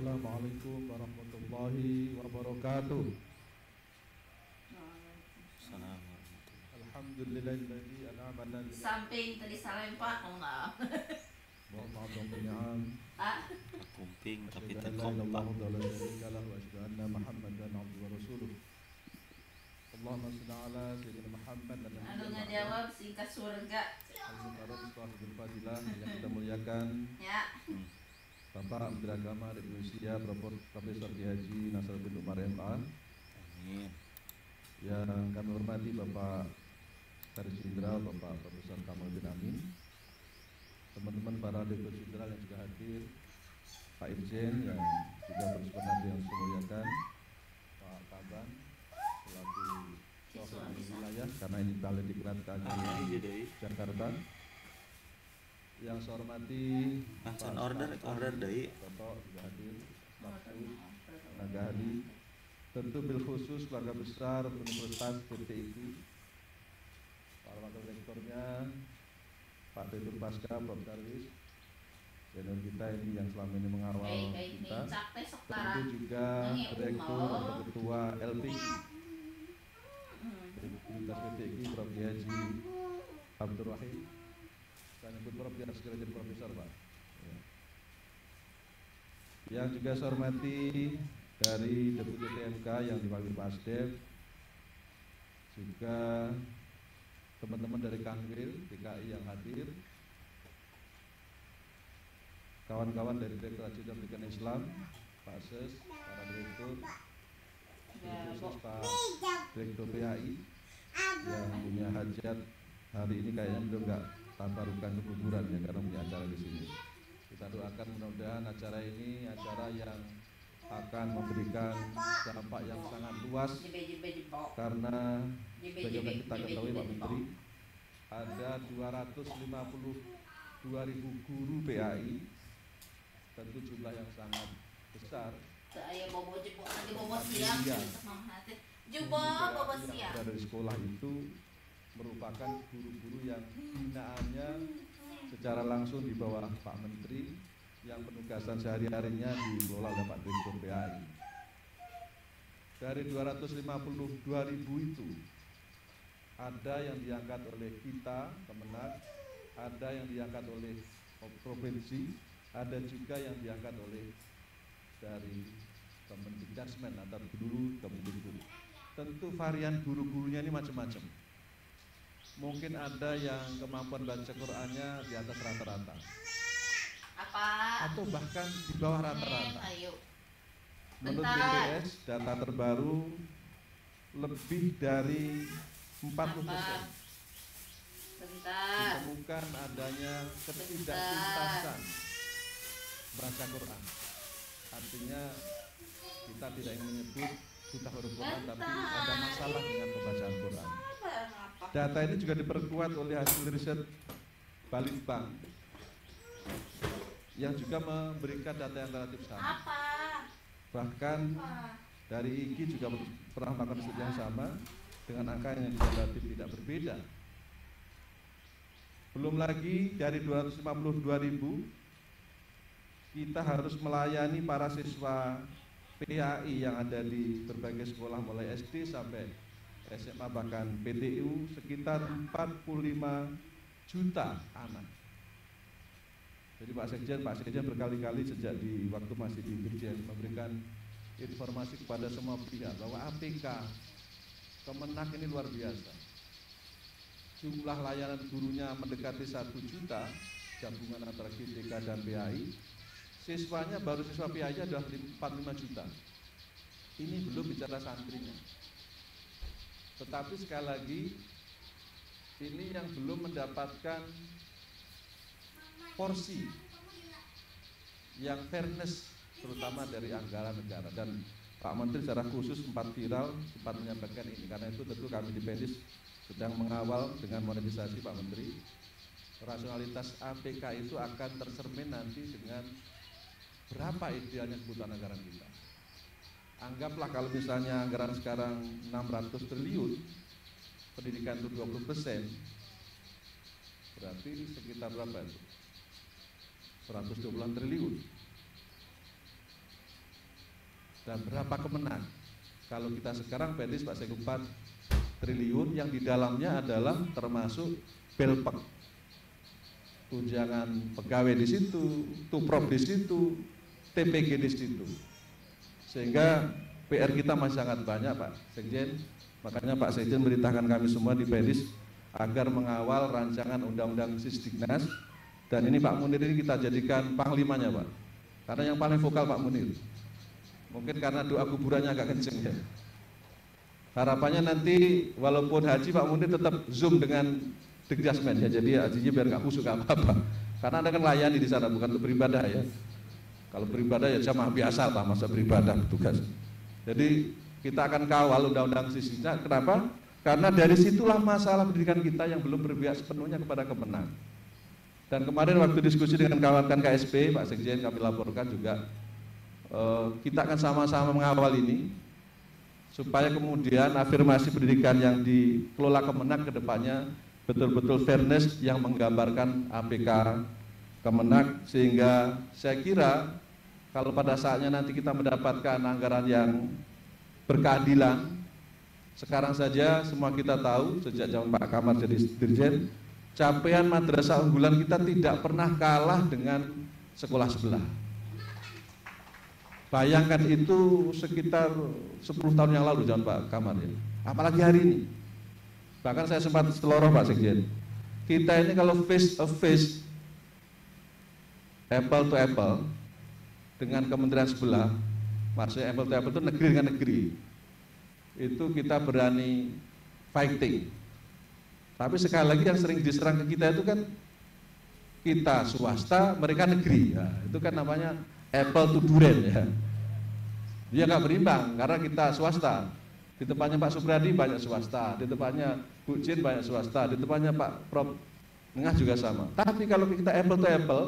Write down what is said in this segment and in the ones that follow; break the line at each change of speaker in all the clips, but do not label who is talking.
Assalamualaikum warahmatullahi wabarakatuh. Alhamdulillahilladzi an'amana
samping tadi salam Pak enggak.
wa ma'adham
kumping tapi
la
terkompak.
anna Muhammadan abduhu wa rasuluh. Allahumma shalli ala sayyidina Muhammad
Anu ngajawab singkat surga.
Al-Fadilah yang kita muliakan
Ya.
Bapak Menteri Agama Republik Indonesia Profesor Kiai Haji Nasruddin Umar MA.
Amin.
Yang kami hormati Bapak Sekretaris Jenderal Bapak Profesor Kamaludin Amin, teman-teman para Direktur Jenderal yang juga hadir, Pak Irjen yang juga bersepakat yang saya muliakan, Pak Kaban selaku Sosok wilayah karena ini balai diklat KJRI Jakarta. Yang saya hormati
Langsung order dari
Bapak juga hadir, tenaga ahli, tentu bil khusus keluarga besar Universitas PTIQ, para wakil rektornya, Pak Direktur Pasca, Prof. Darwis, senior kita ini yang selama ini mengawal kita, tentu juga Direktur atau Ketua LPI Universitas PTIQ, Prof. Haji Abdul Rahim. Saya nyebut Prof. biar segera jadi profesor, Pak. Ya. Yang juga saya hormati dari Deputi TMK yang diwakili Pak Asdef, juga teman-teman dari Kanwil DKI yang hadir, kawan-kawan dari Direktur Jenderal Pendidikan Islam, Pak Ses, para direktur, khusus Pak Direktur PAI yang punya hajat hari ini kayaknya belum nggak tanpa rukan kekuburan ya karena punya acara di sini. Kita doakan mudah-mudahan acara ini acara yang akan memberikan dampak yang sangat luas karena bagaimana kita ketahui Pak Menteri ada 252.000 guru PAI, tentu jumlah yang sangat besar.
Saya bobo jebok lagi bobo siang siang.
Berada di sekolah itu merupakan guru-guru yang binaannya secara langsung di bawah Pak Menteri, yang penugasan sehari-harinya dikelola oleh Pak Direktur PAI. Dari 252.000 itu ada yang diangkat oleh kita Kemenak, ada yang diangkat oleh provinsi, ada juga yang diangkat oleh dari Kemendikbud atau dulu Kemendikbud. Tentu varian guru-gurunya ini macam-macam. Mungkin ada yang kemampuan baca Qur'annya di atas rata-rata.
Apa?
Atau bahkan di bawah rata-rata. Menurut
Bentar.
BPS data terbaru lebih dari 40%
Bentar.
ditemukan adanya ketidaktuntasan baca Quran. Artinya kita tidak ingin menyebut buta huruf Quran, tapi ada masalah dengan pembacaan Quran. Data ini juga diperkuat oleh hasil riset Balitbank yang juga memberikan data yang relatif sama. Bahkan dari IGI juga pernah melakukan riset yang sama dengan angka yang relatif tidak berbeda. Belum lagi dari 252.000 kita harus melayani para siswa PAI yang ada di berbagai sekolah mulai SD sampai SMA bahkan PTU sekitar 45 juta anak. Jadi Pak Sekjen berkali-kali sejak di waktu masih di Dirjen memberikan informasi kepada semua pihak bahwa APK Kemenak ini luar biasa. Jumlah layanan gurunya mendekati 1 juta, gabungan antara GTK dan PAI. Siswanya baru siswa PAI adalah 45 juta. Ini belum bicara santrinya. Tetapi sekali lagi ini yang belum mendapatkan porsi yang fairness terutama dari anggaran negara, dan Pak Menteri secara khusus sempat viral sempat menyampaikan ini. Karena itu tentu kami di Pendis sedang mengawal dengan monetisasi Pak Menteri. Rasionalitas APK itu akan tercermin nanti dengan berapa idealnya kebutuhan anggaran kita. Anggaplah kalau misalnya anggaran sekarang 600 triliun, pendidikan itu 20%, berarti ini sekitar berapa itu? 120 triliun. dan berapa kemenang. Kalau kita sekarang PNS Pak Sek 4 triliun yang di dalamnya adalah termasuk Belpek, tunjangan pegawai di situ, Tuprop di situ, TPG di situ. Sehingga PR kita masih sangat banyak Pak Sekjen. Makanya Pak Sekjen merintahkan kami semua di PNS agar mengawal rancangan undang-undang Sisdiknas, dan ini Pak Munir ini kita jadikan panglimanya Pak. Karena yang paling vokal Pak Munir. Mungkin karena doa kuburannya agak kenceng ya. Harapannya nanti walaupun haji Pak Munir tetap zoom dengan Dikjasmen ya, jadi hajinya biar nggak kusuk apa-apa. Karena Anda kan layani di sana, bukan untuk beribadah ya. Kalau beribadah ya jamaah biasa lah, masa beribadah tugas. Jadi kita akan kawal undang-undang Sisdiknas. Kenapa? Karena dari situlah masalah pendidikan kita yang belum berpihak sepenuhnya kepada Kemenang. Dan kemarin waktu diskusi dengan kawan-kawan KSP, Pak Sekjen kami laporkan juga, kita akan sama-sama mengawal ini supaya kemudian afirmasi pendidikan yang dikelola Kemenang ke depannya betul-betul fairness yang menggambarkan APK Kemenang, sehingga saya kira kalau pada saatnya nanti kita mendapatkan anggaran yang berkeadilan. Sekarang saja semua kita tahu sejak zaman Pak Kamar jadi dirjen, capaian madrasah unggulan kita tidak pernah kalah dengan sekolah sebelah. Bayangkan itu sekitar 10 tahun yang lalu zaman Pak Kamar ya. Apalagi hari ini. Bahkan saya sempat seloroh Pak Sekjen. Kita ini kalau face to face, apple to apple dengan kementerian sebelah, maksudnya apple to apple itu negeri dengan negeri, itu kita berani fighting. Tapi sekali lagi yang sering diserang ke kita itu kan kita swasta, mereka negeri ya, itu kan namanya apple to durian ya. Dia nggak berimbang karena kita swasta. Di tempatnya Pak Supradi banyak swasta, di tempatnya Bu Jin banyak swasta, di tempatnya Pak Prof Nengah juga sama. Tapi kalau kita apple to apple,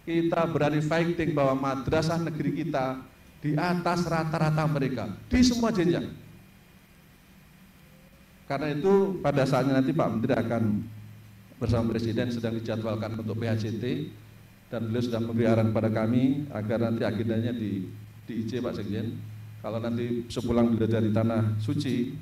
kita berani fighting bahwa madrasah negeri kita di atas rata-rata mereka di semua jenjang. Karena itu pada saatnya nanti Pak Menteri akan bersama Presiden sedang dijadwalkan untuk PHCT, dan beliau sudah memberi arahan kepada kami agar nanti agendanya di IC Pak Sekjen. Kalau nanti sepulang beliau dari Tanah Suci,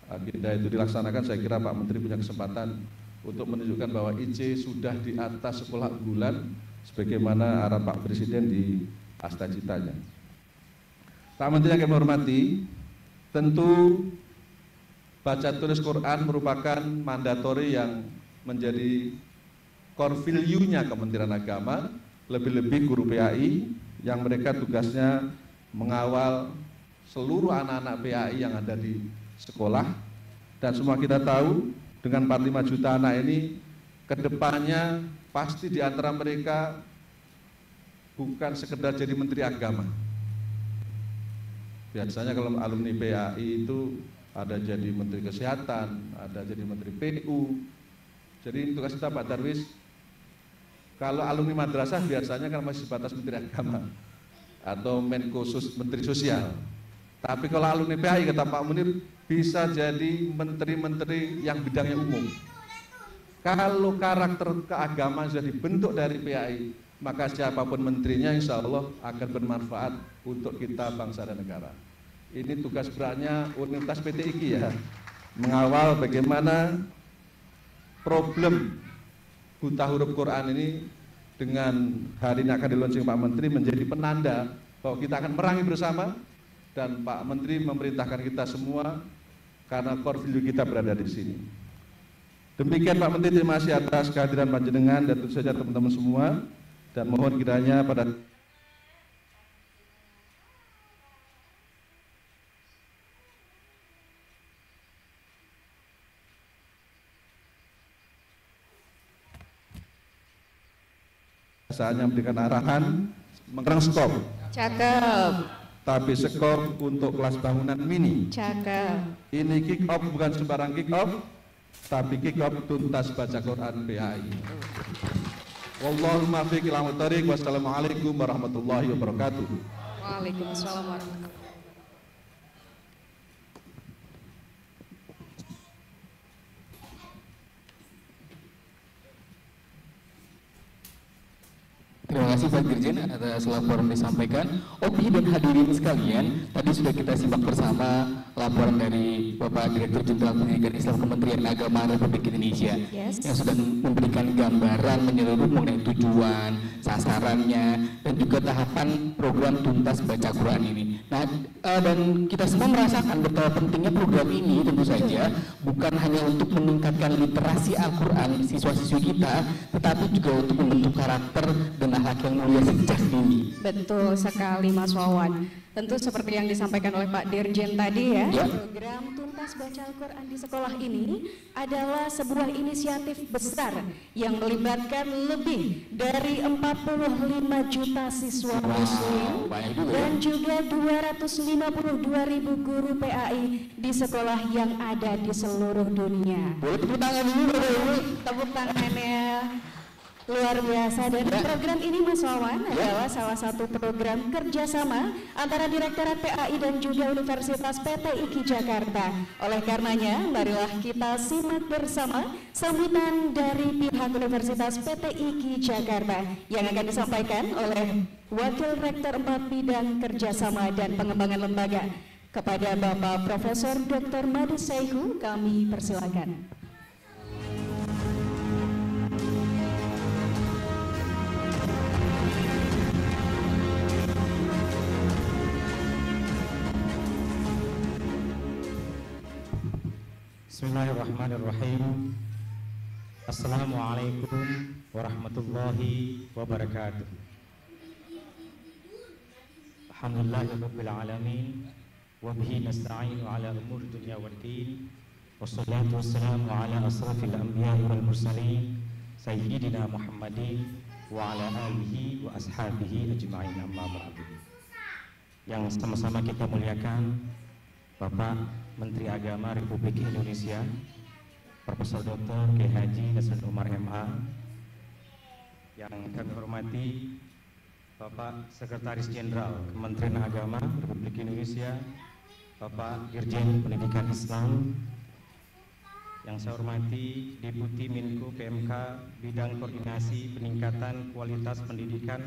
agenda itu dilaksanakan, saya kira Pak Menteri punya kesempatan untuk menunjukkan bahwa IC sudah di atas sekolah unggulan sebagaimana arahan Pak Presiden di Asta Citanya. Pak Menteri yang kami hormati, tentu baca tulis Quran merupakan mandatori yang menjadi core value-nya Kementerian Agama, lebih-lebih guru PAI yang mereka tugasnya mengawal seluruh anak-anak PAI yang ada di sekolah. Dan semua kita tahu dengan 45 juta anak ini, kedepannya pasti di antara mereka bukan sekedar jadi menteri agama. Biasanya kalau alumni PAI itu ada jadi menteri kesehatan, ada jadi menteri PU. Jadi tugas kita Pak Darwis, kalau alumni madrasah biasanya kan masih sebatas menteri agama atau Menko Menteri Sosial. Tapi kalau alumni PAI kata Pak Munir bisa jadi menteri-menteri yang bidangnya umum. Kalau karakter keagamaan sudah dibentuk dari PAI, maka siapapun menterinya insya Allah akan bermanfaat untuk kita bangsa dan negara. Ini tugas beratnya Universitas PTIG ya, mengawal bagaimana problem buta huruf Quran ini dengan hari ini akan dilaunching Pak Menteri menjadi penanda bahwa kita akan merangi bersama, dan Pak Menteri memerintahkan kita semua karena core value kita berada di sini. Demikian Pak Menteri, terima kasih atas kehadiran panjenengan dan tentu saja teman-teman semua, dan mohon kiranya pada saatnya memberikan arahan, mengerang skop.
Cakep.
Tapi skop untuk kelas bangunan mini.
Cakep.
Ini kick off bukan sembarang kick off, tapi kick off tuntas baca Quran PAI. Wallahumma fiq ila muthariq. Wassalamualaikum warahmatullahi wabarakatuh.
Waalaikumsalam warahmatullahi wabarakatuh.
Terima kasih Pak Dirjen atas laporan disampaikan. Opi dan hadirin sekalian, tadi sudah kita simak bersama laporan dari Bapak Direktur Jenderal Pendidikan Islam Kementerian Agama Republik Indonesia yang sudah memberikan gambaran menyeluruh mengenai tujuan, sasarannya, dan juga tahapan program tuntas baca Quran ini. Nah, dan kita semua merasakan betapa pentingnya program ini tentu saja bukan hanya untuk meningkatkan literasi Al-Quran siswa-siswi kita, tetapi juga untuk membentuk karakter dan akhlak yang mulia sejak dini.
Betul sekali Mas Wawan. Tentu seperti yang disampaikan oleh Pak Dirjen tadi ya, program tuntas baca Al-Quran di sekolah ini adalah sebuah inisiatif besar yang melibatkan lebih dari 45 juta siswa muslim dan juga 252.000 guru PAI di sekolah yang ada di seluruh dunia.
Boleh tepuk tangan dulu,
Tepuk tangannya. Luar biasa. Dan program ini Mas Wawan adalah salah satu program kerjasama antara Direktorat PAI dan juga Universitas PT IKI Jakarta. Oleh karenanya, marilah kita simak bersama sambutan dari pihak Universitas PT IKI Jakarta yang akan disampaikan oleh Wakil Rektor 4 Bidang Kerjasama dan Pengembangan Lembaga. Kepada Bapak Profesor Dr. Madi Saihu, kami persilakan.
Bismillahirrahmanirrahim. Assalamualaikum warahmatullahi wabarakatuh. Alhamdulillahirabbil alamin wa bihi nasta'inu ala umuri dunya waddin. Wassalatu wassalamu ala asrafil anbiya'i wal mursalin sayyidina Muhammadin wa ala alihi wa ashabihi ajma'in, amma ba'du. Yang sama-sama kita muliakan Bapak Menteri Agama Republik Indonesia Profesor Dr. Kiai Haji Hasan Umar MA, yang kami hormati Bapak Sekretaris Jenderal Kementerian Agama Republik Indonesia Bapak Dirjen Pendidikan Islam, yang saya hormati Deputi Menko PMK Bidang Koordinasi Peningkatan Kualitas Pendidikan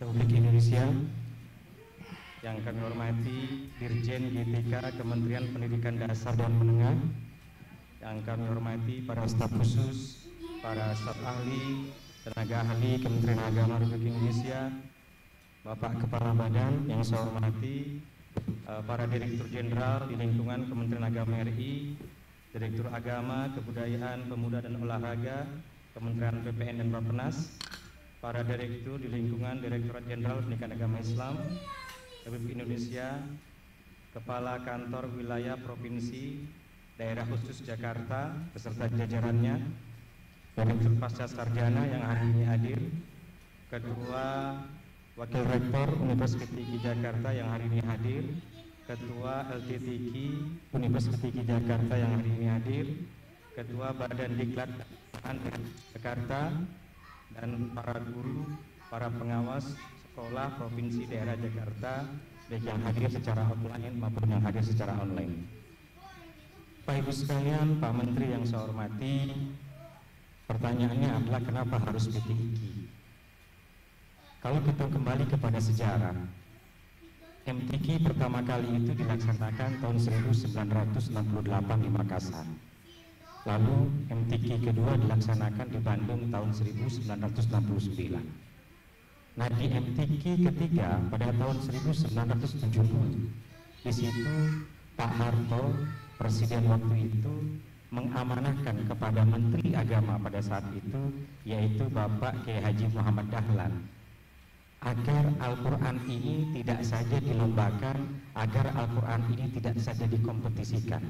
Republik Indonesia, yang kami hormati Dirjen GTK Kementerian Pendidikan Dasar dan Menengah, yang kami hormati para staf khusus, para staf ahli, tenaga ahli Kementerian Agama Republik Indonesia, Bapak Kepala Badan yang saya hormati, para Direktur Jenderal di lingkungan Kementerian Agama RI, Direktur Agama, Kebudayaan, Pemuda dan Olahraga, Kementerian PPN dan Bappenas, para Direktur di lingkungan Direktorat Jenderal Pendidikan Agama Islam Republik Indonesia, Kepala Kantor Wilayah Provinsi Daerah Khusus Jakarta beserta jajarannya, Direktur Pasca Sarjana yang hari ini hadir, Ketua Wakil Rektor Universitas IKI Jakarta yang hari ini hadir, Ketua LTTIKI Universitas IKI Jakarta yang hari ini hadir, Ketua Badan Diklat Jakarta, dan para guru, para pengawas sekolah provinsi daerah Jakarta, baik yang hadir secara offline maupun yang hadir secara online. Bapak Ibu sekalian, Pak Menteri yang saya hormati, pertanyaannya adalah kenapa harus PTIKI? Kalau kita kembali kepada sejarah, MTQ pertama kali itu dilaksanakan tahun 1968 di Makassar. Lalu MTQ kedua dilaksanakan di Bandung tahun 1969. Nah, di MTQ ketiga pada tahun 1970, di situ Pak Harto, Presiden waktu itu, mengamanahkan kepada Menteri Agama pada saat itu, yaitu Bapak Kiai Haji Muhammad Dahlan, agar Al-Quran ini tidak saja dilombakan, agar Al-Quran ini tidak saja dikompetisikan.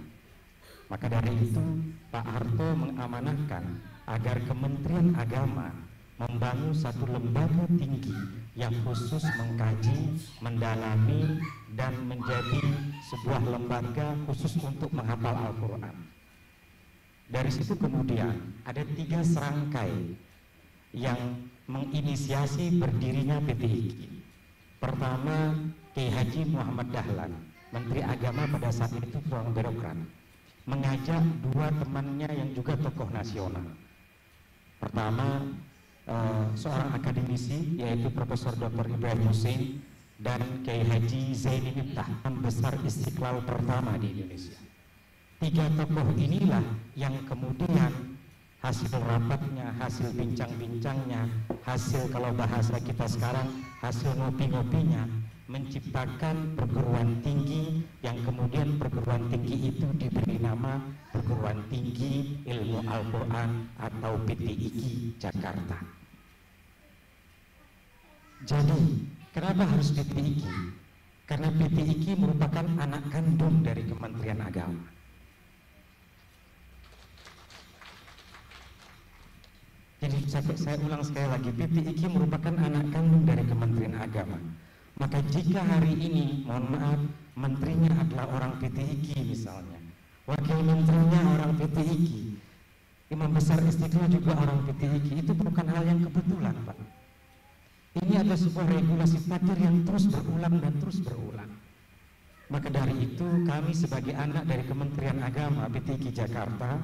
Maka dari itu Pak Harto mengamanahkan agar Kementerian Agama membangun satu lembaga tinggi yang khusus mengkaji, mendalami, dan menjadi sebuah lembaga khusus untuk menghafal Al-Quran. Dari situ kemudian ada 3 serangkai yang menginisiasi berdirinya PTIKI. Pertama, Kiai Haji Muhammad Dahlan, Menteri Agama pada saat itu seorang birokrat, mengajak 2 temannya yang juga tokoh nasional. Pertama, seorang akademisi yaitu Profesor Dr. Ibrahim Hussein dan Kiai Haji Zaini Miftah, pembesar Istiqlal pertama di Indonesia. 3 tokoh inilah yang kemudian hasil rapatnya, hasil bincang-bincangnya, hasil kalau bahasa kita sekarang hasil ngopi-ngopinya menciptakan perguruan tinggi yang kemudian perguruan tinggi itu diberi nama Perguruan Tinggi Ilmu Al-Quran atau PTIQ Jakarta. Jadi, kenapa harus PTIQ? Karena PTIQ merupakan anak kandung dari Kementerian Agama. Jadi saya ulang sekali lagi, PTIQ merupakan anak kandung dari Kementerian Agama. Maka jika hari ini, mohon maaf, menterinya adalah orang PTIQ misalnya, wakil menterinya orang PTIQ, Imam Besar Istiqlal juga orang PTIQ, itu bukan hal yang kebetulan, Pak. Ini adalah sebuah regulasi takdir yang terus berulang dan terus berulang. Maka dari itu kami sebagai anak dari Kementerian Agama PTIQ Jakarta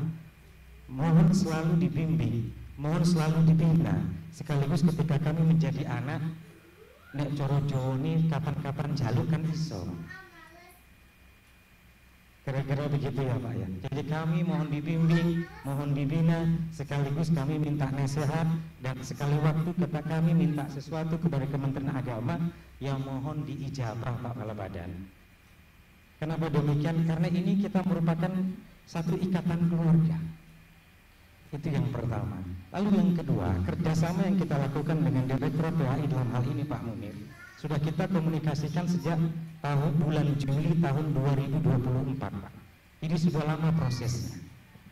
mohon selalu dibimbing, mohon selalu dibina. Sekaligus ketika kami menjadi anak, nek coro Jawa ini kapan-kapan jaluk kan iso. Kira-kira begitu ya Pak ya. Jadi kami mohon dibimbing, mohon dibina, sekaligus kami minta nasihat, dan sekali waktu ketika kami minta sesuatu kepada Kementerian Agama, ya mohon diijabah Pak Kepala Badan. Kenapa demikian? Karena ini kita merupakan satu ikatan keluarga. Itu yang pertama. Lalu yang kedua, kerjasama yang kita lakukan dengan Direktur PAI dalam hal ini Pak Munir, sudah kita komunikasikan sejak bulan Juli tahun 2024 Pak. Ini sudah lama prosesnya.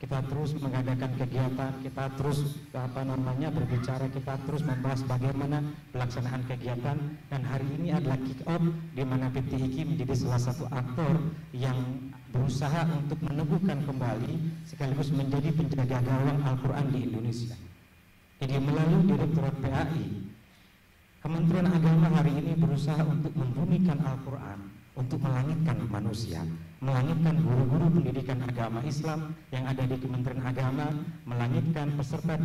Kita terus mengadakan kegiatan, kita terus berbicara, kita terus membahas bagaimana pelaksanaan kegiatan, dan hari ini adalah kick off di mana PTIQ menjadi salah satu aktor yang berusaha untuk meneguhkan kembali sekaligus menjadi penjaga gawang Al-Quran di Indonesia. Jadi melalui Direktorat PAI, Kementerian Agama hari ini berusaha untuk membumikan Al-Quran, untuk melangitkan manusia, melangitkan guru-guru pendidikan agama Islam yang ada di Kementerian Agama, melangitkan peserta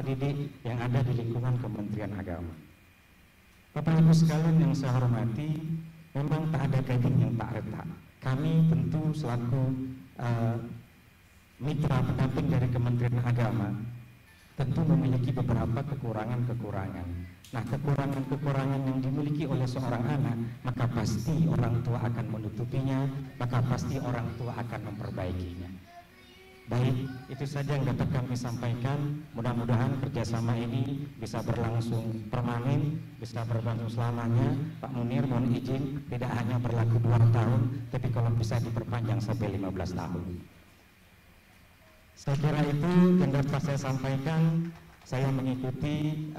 didik yang ada di lingkungan Kementerian Agama. Bapak Ibu sekalian yang saya hormati, memang tak ada gading yang tak retak. Kami tentu selaku mitra pendamping dari Kementerian Agama tentu memiliki beberapa kekurangan-kekurangan. Nah, kekurangan-kekurangan yang dimiliki oleh seorang anak, maka pasti orang tua akan menutupinya, maka pasti orang tua akan memperbaikinya. Baik, itu saja yang dapat kami sampaikan. Mudah-mudahan kerjasama ini bisa berlangsung permanen, bisa berlangsung selamanya. Pak Munir, mohon izin, tidak hanya berlaku 2 tahun, tapi kalau bisa diperpanjang sampai 15 tahun. Saya kira itu yang dapat saya sampaikan. Saya mengikuti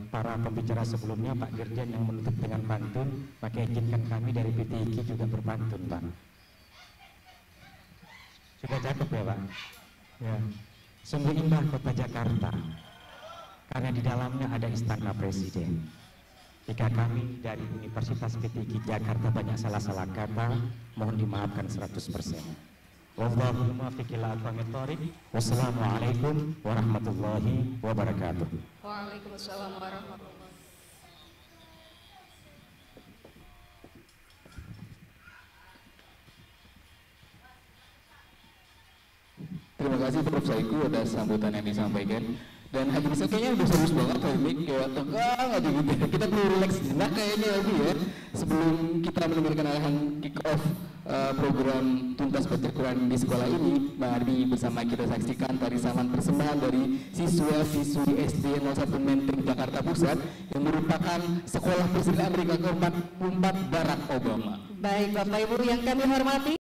para pembicara sebelumnya, Pak Dirjen yang menutup dengan pantun, maka izinkan kami dari PTIQ juga berpantun, Pak. Sudah cakep ya Pak? Ya. Sungguh indah kota Jakarta, karena di dalamnya ada Istana Presiden. Jika kami dari Universitas PTIQ Jakarta banyak salah-salah kata, mohon dimaafkan 100%. Wallahul muwaffiq ila aqwamit thoriq. Wassalamualaikum warahmatullahi wabarakatuh.
Waalaikumsalam warahmatullahi wabarakatuh.
Terima kasih Prof. Saiku atas sambutan yang disampaikan. Dan Haji Nisa kayaknya udah serius banget Pak Mik, kayak tegang aja gitu. Kita perlu relax jenak kayaknya lagi ya, sebelum kita mendengarkan arahan kick off program Tuntas Baca Quran di sekolah ini. Mari bersama kita saksikan tarisaman persembahan dari siswa-siswi SD 01 Menteng Jakarta Pusat yang merupakan sekolah presiden Amerika ke-44 Barack Obama.
Baik Bapak Ibu yang kami hormati.